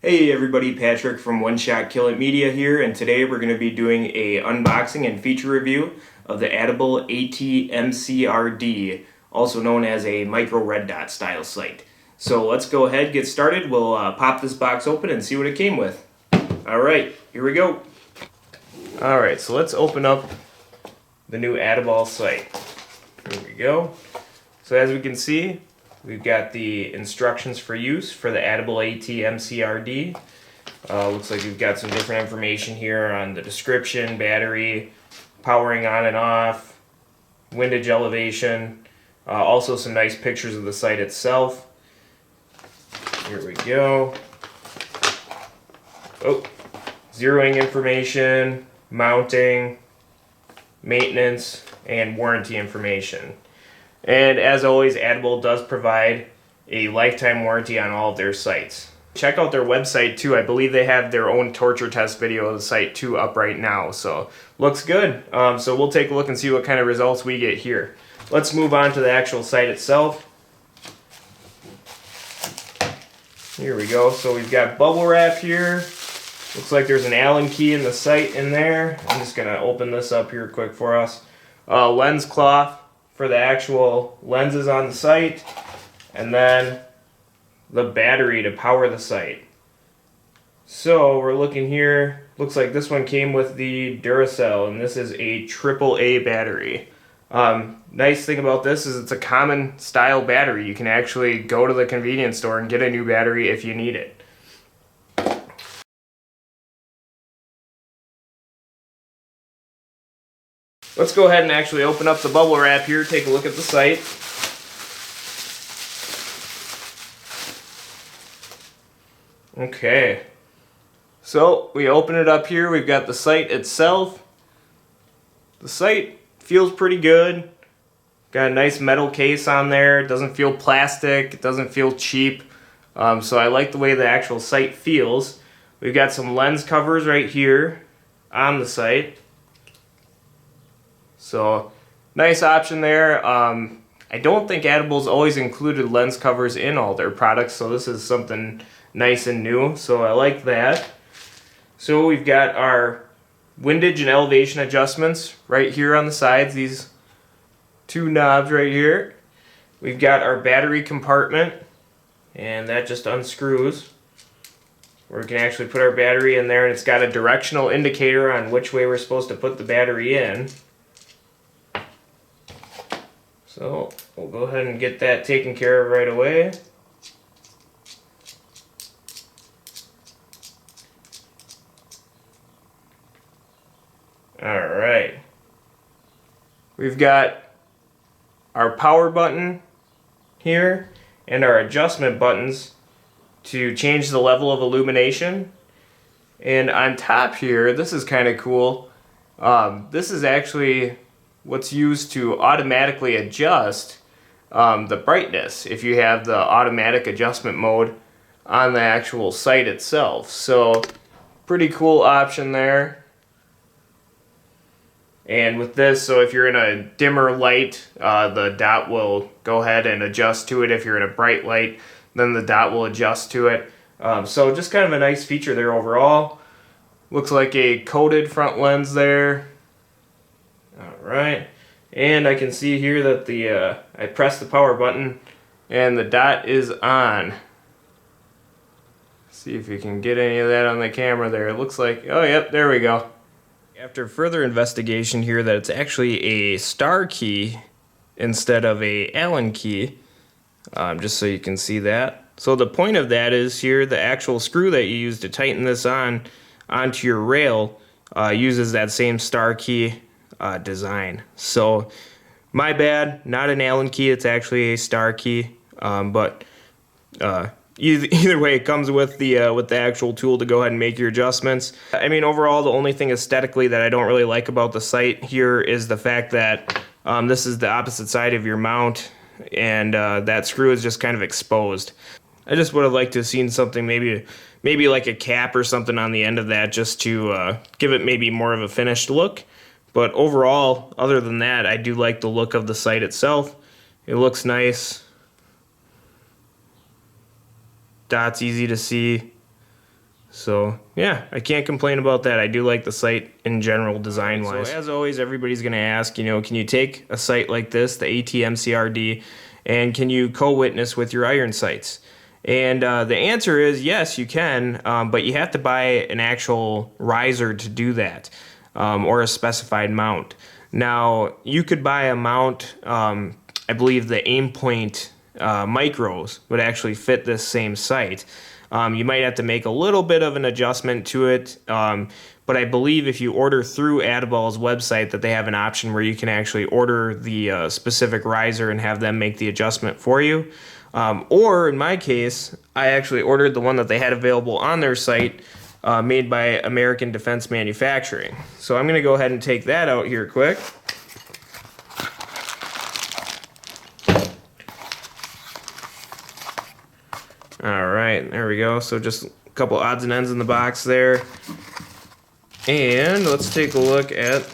Hey everybody, Patrick from One Shot Kill It Media here, and today we're going to be doing a unboxing and feature review of the Atibal At-Mcrd, also known as a micro red dot style sight. So let's go ahead, get started. We'll pop this box open and see what it came with. Alright, here we go. Alright, so let's open up the new Atibal sight. Here we go. So as we can see, we've got the instructions for use for the Atibal At-Mcrd. Looks like we've got some different information here on the description, battery, powering on and off, windage elevation, also some nice pictures of the sight itself. Here we go. Oh, zeroing information, mounting, maintenance, and warranty information. And as always, Atibal does provide a lifetime warranty on all of their sights. Check out their website too. I believe they have their own torture test video of the sight too up right now. So looks good. So we'll take a look and see what kind of results we get here. Let's move on to the actual sight itself. Here we go. So we've got bubble wrap here. Looks like there's an Allen key in the sight in there. I'm just going to open this up here quick for us. Lens cloth for the actual lenses on the sight, and then the battery to power the sight. So we're looking here, looks like this one came with the Duracell, and this is a AAA battery. Nice thing about this is it's a common style battery. You can actually go to the convenience store and get a new battery if you need it. Let's go ahead and actually open up the bubble wrap here, take a look at the sight. Okay, so we open it up here, we've got the sight itself. The sight feels pretty good. Got a nice metal case on there, it doesn't feel plastic, it doesn't feel cheap. So I like the way the actual sight feels. We've got some lens covers right here on the sight. So, nice option there. I don't think Atibal's always included lens covers in all their products, so this is something nice and new, so I like that. So we've got our windage and elevation adjustments right here on the sides, these two knobs right here. We've got our battery compartment, and that just unscrews, where we can actually put our battery in there, and it's got a directional indicator on which way we're supposed to put the battery in. So we'll go ahead and get that taken care of right away. Alright. We've got our power button here and our adjustment buttons to change the level of illumination. And on top here, this is kind of cool. This is actually what's used to automatically adjust the brightness if you have the automatic adjustment mode on the actual sight itself. So pretty cool option there. And with this, so if you're in a dimmer light, the dot will go ahead and adjust to it. If you're in a bright light, then the dot will adjust to it. So just kind of a nice feature there overall. Looks like a coated front lens there. Alright, and I can see here that I pressed the power button and the dot is on. See if you can get any of that on the camera there. It looks like, oh yep, there we go. After further investigation here that it's actually a star key instead of a Allen key, just so you can see that. So the point of that is here, the actual screw that you use to tighten this onto your rail uses that same star key design. So my bad, not an Allen key, it's actually a star key, but either way, it comes with the actual tool to go ahead and make your adjustments. I mean, overall, the only thing aesthetically that I don't really like about the sight here is the fact that this is the opposite side of your mount, and that screw is just kind of exposed. I just would have liked to have seen something, maybe like a cap or something on the end of that, just to give it maybe more of a finished look. But overall, other than that, I do like the look of the sight itself. It looks nice. Dot's easy to see. So yeah, I can't complain about that. I do like the sight in general design-wise. So as always, everybody's going to ask, can you take a sight like this, the At-Mcrd, and can you co-witness with your iron sights? And the answer is yes, you can, but you have to buy an actual riser to do that, or a specified mount. Now, you could buy a mount, I believe the Aimpoint micros would actually fit this same sight. You might have to make a little bit of an adjustment to it, but I believe if you order through Atibal's website that they have an option where you can actually order the specific riser and have them make the adjustment for you. Or in my case, I actually ordered the one that they had available on their site, made by American Defense Manufacturing. So I'm going to go ahead and take that out here quick. Alright, there we go. So just a couple odds and ends in the box there. And let's take a look at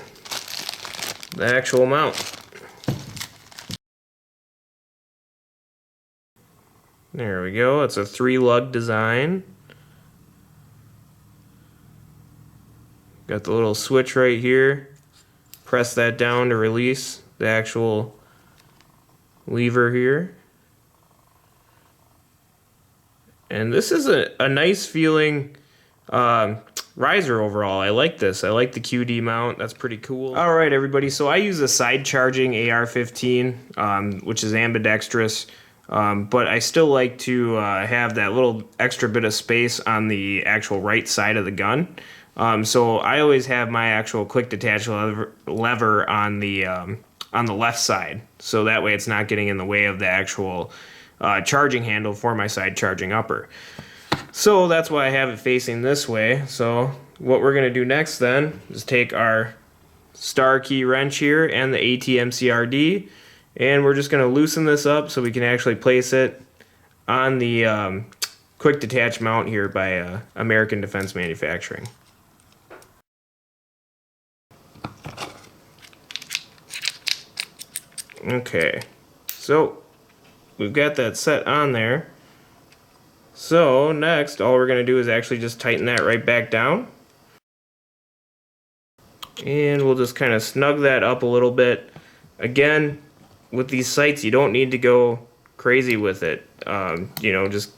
the actual mount. There we go. It's a 3-lug design. Got the little switch right here. Press that down to release the actual lever here. And this is a nice feeling riser overall. I like this. I like the QD mount. That's pretty cool. All right, everybody. So I use a side charging AR-15, which is ambidextrous. But I still like to have that little extra bit of space on the actual right side of the gun. So I always have my actual quick detach lever on the left side. So that way it's not getting in the way of the actual charging handle for my side charging upper. So that's why I have it facing this way. So what we're going to do next then is take our star key wrench here and the At-Mcrd, and we're just going to loosen this up so we can actually place it on the quick detach mount here by American Defense Manufacturing. Okay, so we've got that set on there. So next, all we're going to do is actually just tighten that right back down. And we'll just kind of snug that up a little bit. Again, with these sights, you don't need to go crazy with it. Just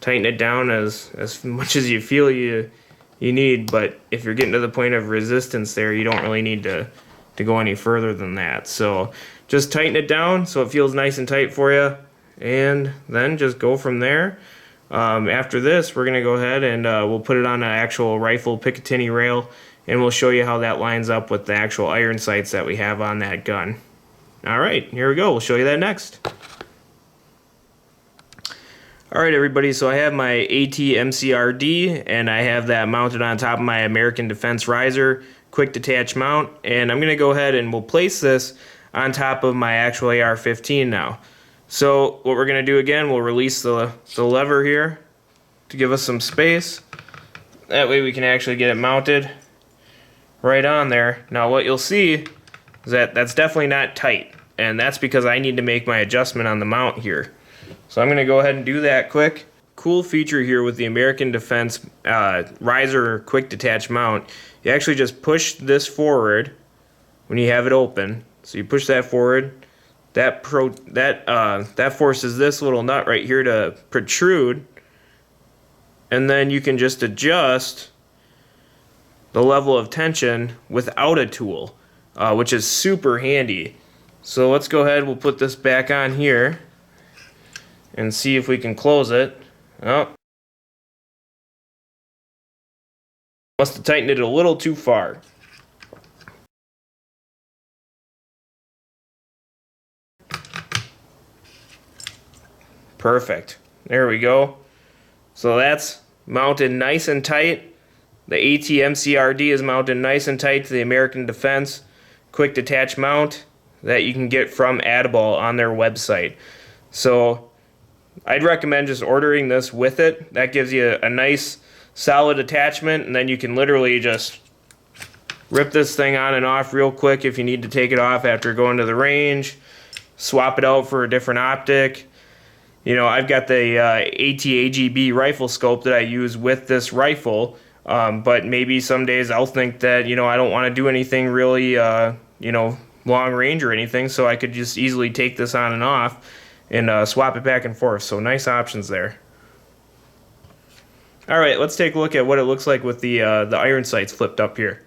tighten it down as much as you feel you need. But if you're getting to the point of resistance there, you don't really need to go any further than that. So just tighten it down so it feels nice and tight for you, and then just go from there. After this, we're going to go ahead and we'll put it on an actual rifle Picatinny rail, and we'll show you how that lines up with the actual iron sights that we have on that gun. Alright, here we go. We'll show you that next. Alright everybody, so I have my At-Mcrd, and I have that mounted on top of my American Defense riser quick detach mount, and I'm going to go ahead and we'll place this on top of my actual AR-15 now. So what we're going to do again, we'll release the lever here to give us some space. That way we can actually get it mounted right on there. Now what you'll see is that that's definitely not tight, and that's because I need to make my adjustment on the mount here. So I'm going to go ahead and do that quick. Cool feature here with the American Defense riser quick detach mount, you actually just push this forward when you have it open. So you push that forward. That forces this little nut right here to protrude, and then you can just adjust the level of tension without a tool, which is super handy. So let's go ahead, we'll put this back on here and see if we can close it. Oh, must have tightened it a little too far. Perfect. There we go. So that's mounted nice and tight. The At-Mcrd is mounted nice and tight to the American Defense quick detach mount that you can get from Atibal on their website. So I'd recommend just ordering this with it. That gives you a nice solid attachment, and then you can literally just rip this thing on and off real quick if you need to take it off after going to the range, swap it out for a different optic. I've got the AT-AGB rifle scope that I use with this rifle, but maybe some days I'll think that, I don't want to do anything really, long range or anything, so I could just easily take this on and off and swap it back and forth. So nice options there. All right, let's take a look at what it looks like with the iron sights flipped up here.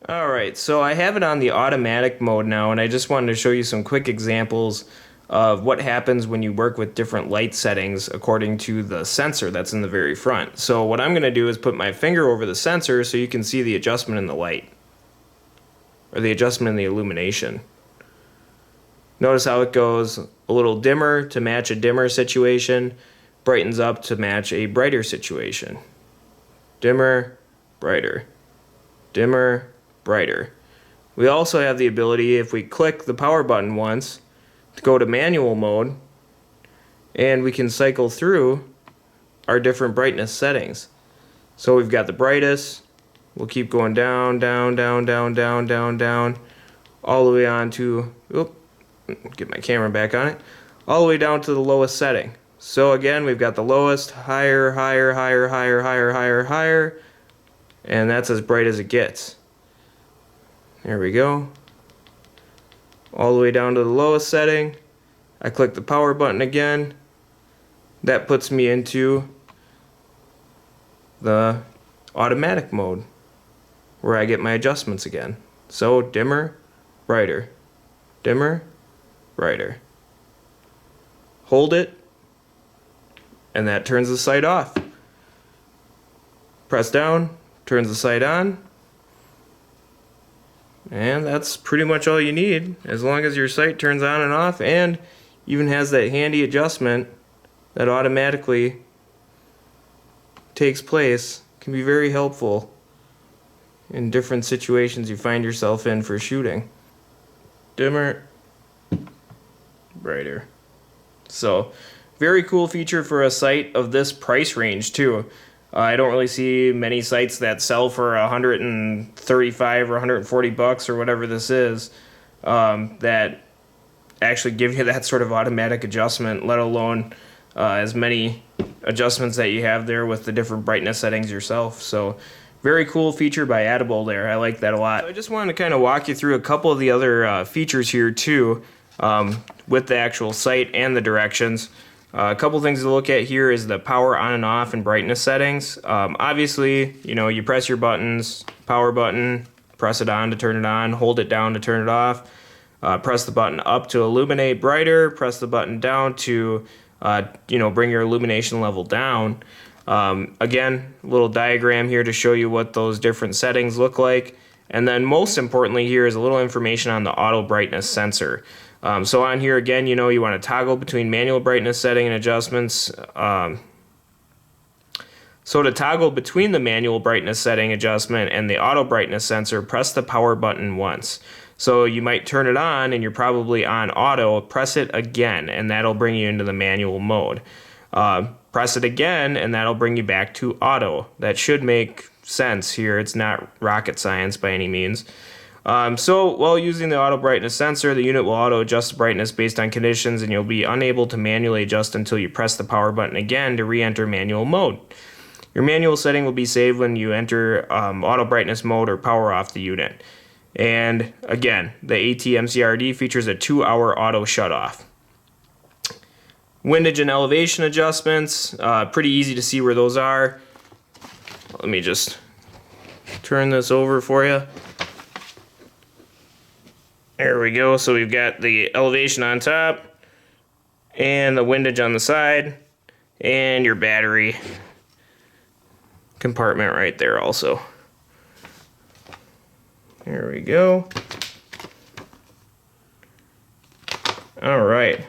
Alright, so I have it on the automatic mode now, and I just wanted to show you some quick examples of what happens when you work with different light settings according to the sensor that's in the very front. So what I'm going to do is put my finger over the sensor so you can see the adjustment in the light, or the adjustment in the illumination. Notice how it goes a little dimmer to match a dimmer situation, brightens up to match a brighter situation. Dimmer, brighter. Dimmer, brighter. We also have the ability, if we click the power button once, to go to manual mode, and we can cycle through our different brightness settings. So we've got the brightest, we'll keep going down, down, down, down, down, down, down, all the way on to, get my camera back on it, all the way down to the lowest setting. So again, we've got the lowest, higher, higher, higher, higher, higher, higher, higher, and that's as bright as it gets. There we go. All the way down to the lowest setting. I click the power button again. That puts me into the automatic mode, where I get my adjustments again. So dimmer, brighter. Dimmer, brighter. Hold it, and that turns the sight off. Press down, turns the sight on, and that's pretty much all you need, as long as your sight turns on and off and even has that handy adjustment that automatically takes place. Can be very helpful in different situations you find yourself in for shooting. Dimmer, brighter. So very cool feature for a sight of this price range too. I don't really see many sites that sell for $135 or $140 or whatever this is, that actually give you that sort of automatic adjustment, let alone as many adjustments that you have there with the different brightness settings yourself. So very cool feature by Atibal there. I like that a lot. So I just wanted to kind of walk you through a couple of the other features here too, with the actual sight and the directions. A couple things to look at here is the power on and off and brightness settings. Obviously, you press your buttons, power button, press it on to turn it on, hold it down to turn it off, press the button up to illuminate brighter, press the button down to, bring your illumination level down. Again, a little diagram here to show you what those different settings look like. And then most importantly here is a little information on the auto brightness sensor. So on here again, you want to toggle between manual brightness setting and adjustments. So to toggle between the manual brightness setting adjustment and the auto brightness sensor, press the power button once. So you might turn it on and you're probably on auto, press it again and that'll bring you into the manual mode. Press it again and that'll bring you back to auto. That should make sense here. It's not rocket science by any means. So while using the auto brightness sensor, the unit will auto adjust the brightness based on conditions, and you'll be unable to manually adjust until you press the power button again to re-enter manual mode. Your manual setting will be saved when you enter auto brightness mode or power off the unit. And again, the At-Mcrd features a 2-hour auto shutoff. Windage and elevation adjustments, pretty easy to see where those are. Let me just turn this over for you. There we go. So we've got the elevation on top and the windage on the side and your battery compartment right there also. There we go. All right.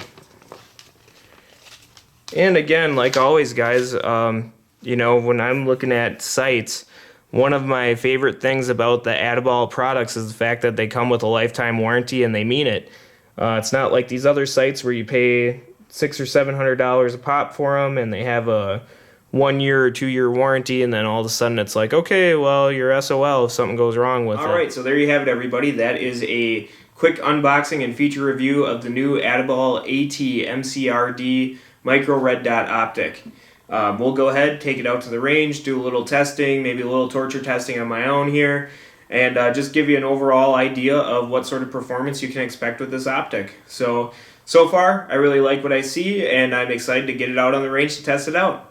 And again, like always, guys, when I'm looking at sights, one of my favorite things about the Atibal products is the fact that they come with a lifetime warranty and they mean it. It's not like these other sites where you pay $600 or $700 a pop for them and they have a 1 year or 2 year warranty, and then all of a sudden it's like, okay, well, you're SOL if something goes wrong with it. Alright, so there you have it, everybody. That is a quick unboxing and feature review of the new Atibal At-Mcrd micro red dot optic. We'll go ahead, take it out to the range, do a little testing, maybe a little torture testing on my own here, and just give you an overall idea of what sort of performance you can expect with this optic. So far, I really like what I see, and I'm excited to get it out on the range to test it out.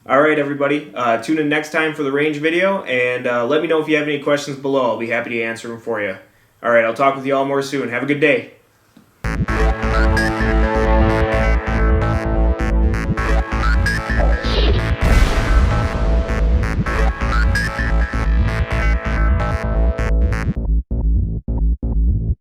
Alright, everybody, tune in next time for the range video, and let me know if you have any questions below. I'll be happy to answer them for you. Alright, I'll talk with you all more soon. Have a good day.